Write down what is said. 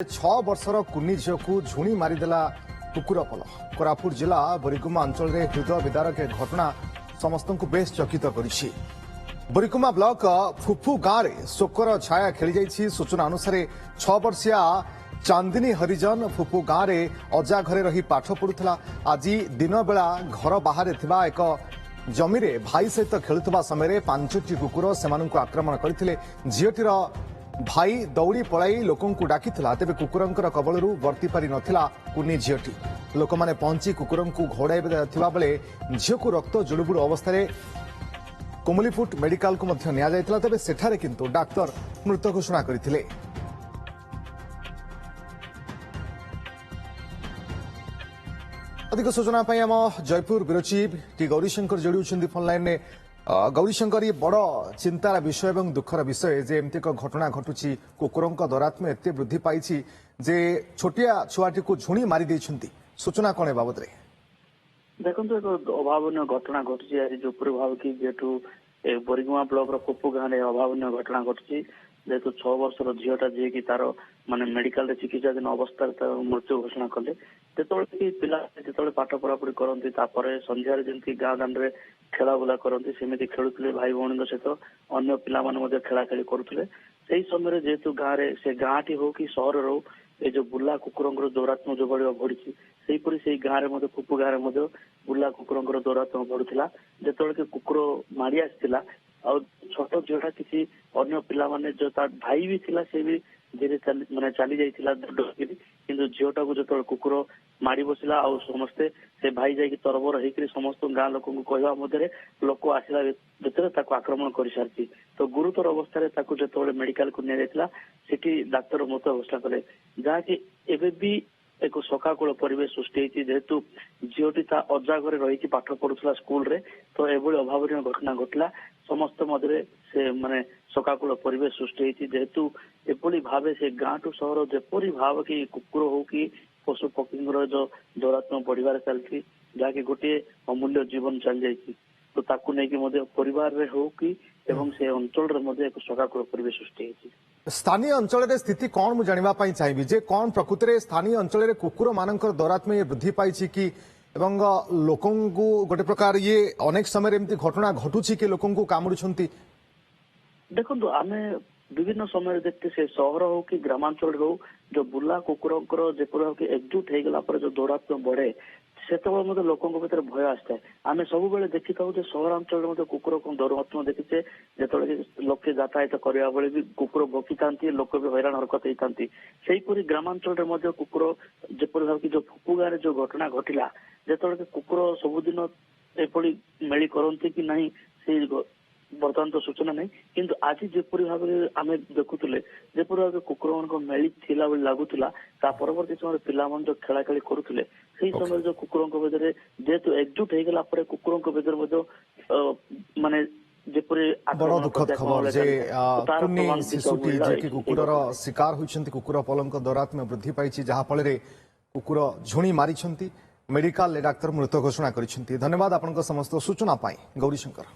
6 वर्षर कुनी झील को झुणी मारिदेला कुकुर पल। कोरापुट जिला बोरीगुमा अंचल में हृदय विदारक घटना समस्त को बेस चकित करिछि। बोरीगुमा ब्लॉक फुफु गांव में शोकर छाया खेली जाइछि। सूचना अनुसार 6 वर्षिया चांदिनी हरिजन फुफु गांव में अजा घरे रही पाठ पढ़ुला। आज दिन बेला घर बाहर थिबा एक जमी रे भाई सहित खेलुवा समय 5टी कुकुर सेमानंकु आक्रमण करथिले। झीटीर भाई दौड़ी पलाई लोकों को डाकिथिला, तेबे कुकुरंकर कबलरू वर्ती पारि नथिला कुनी झीटी। लोक माने पहुंची कुकुरंकु घोड़ाइबा बेले झीको रक्त जुड़ुबुड़ अवस्था कोमलीफुट मेडिकल को मध्य निया जायतिला, तेबे सेठारे किंतु डाक्तर मृत घोषणा करथिले। अधिक सूचना पाई आम Jaipur bureau chief T Gaurishankar जोड़ी फोन लाइन में। गौरीशंकर, ये बड़ चिंतार विषय और दुखर विषय जे एमती एक घटना घटुची, कुकुरों दौरात्म्य एत वृद्धि पाई जे छोटिया छुआटी को झुणी मारी देइछंती। सूचना कौन बाबद रे? देखो एक अभावन घटना घटुची आज जो प्रभाव की जेठू बोरीगुमा ब्लॉक फुफु गाँव में अभावन घटना घटुची। जेहेतु 6 वर्षर झीटा जी की तार माने मेडिकल चिकित्साधीन अवस्था मृत्यु घोषणा कले। कि पिला जो पाठ पढ़ापढ़ी करती संध्यार जमी गाँ दाण्ड खेला बुला करती सेमती खेलुले भाई भौणी सहित अन्य पिला खेलाखेली करुले। से समय जेहेतु गाँव में से गाँटी हो कि सहर हो ये जो बुला कुकुर दौरात्म्य जो भाव बढ़ी सेहीपरी से गाँव में फुफु गाँव में बुला कुकुर दौरात्म्य बढ़ुला। जो कि कुकुर मारी आसला और छोट झीटा किसी अन्य पिला माने जो तार भाई भी थिला से भी धीरे माने चली जाइथिला डरकिरी, किंतु झीटा को जो कुकुर मारी बसला और समस्ते से भाई जाकि तरबर होकर समस्त गाँ लोक कहवा मध्य लोक आसला भीतर आक्रमण कर सारी। तो गुरुतर अवस्था जो मेडिकल को निया सेठी डाक्तर मत घोषणा कले, जहाँकि एबे भी एक सकाकूल परिवेश सृष्टि होती। जेहेतु झीटी ता अजा घरे रही पाठ पढ़ुला स्कूल रे, तो एभली अभावन घटना घटला। समस्त मध्य से माने सकाकूल परिवेश सृष्टि होती। जेहेतु एभली भाव से गाँ टू सहर जेपरी भाव कि कुकुर हो कि पशु पक्षी जो दौरात्म्य बढ़िबार चलती, जहाँकि गोटे अमूल्य जीवन चली जाइए। तो ताकू नहीं परिवार रे हो कि एवं से अंचल एक सकाकूल परिवेश सृष्टि होती। स्थानीय अंचल स्थिति कौन मुझे जानवाई चाहिए जे कौन प्रकृति में स्थानीय अंचल कुकुर मान दौरात्म्य वृद्धि पाई कि एवं लोकों गोटे प्रकार ये अनेक समय एमती घटना घटुची कि लोकों को कामुड़ुछंती। देखो आम विभिन्न समय देखते से सहर हो कि ग्रामांचल हो जो बुला कुकुर जेपर एकजुट हो गला जो दौरात्म्य बढ़े से लोकों भीतर भय आसता है। आम सब बेले देखी था सहरांचल में कुकुर को दौरात्म्य देखीचे जो लोके यातायात करने बेले भी कुकुर भोकी था, लोक भी हैरान हरकत होता। सेहीपरी ग्रामांचल में कुकुर जेपर भाव कि जो फुफु गाँव जो घटना घटला जो कुकुर सबुदिन एपरी मेली करती कि नहीं से बर्तमान तो सूचना नहीं, किंतु आज जेपरी भाव आम देखुले जेपरी भाव कुकुर मेली थिला लगुला परवर्ती समय पिला जो खेलाखेली करुले से समय जो कुकुर भीतर जेहेतु एकजुट हो गला कुकुर भीतर माने बड़ दुखद खबर जे कुनी शिशुटी जे कुकुर शिकार होइछंती कुकुर पलंक दौरात्म्य वृद्धि पाई जहाँ फल कुकुर झुणी मारी मेडिकल डाक्तर मृत घोषणा करिसेंती। धन्यवाद आपनका समस्त सूचना पाई गौरीशंकर।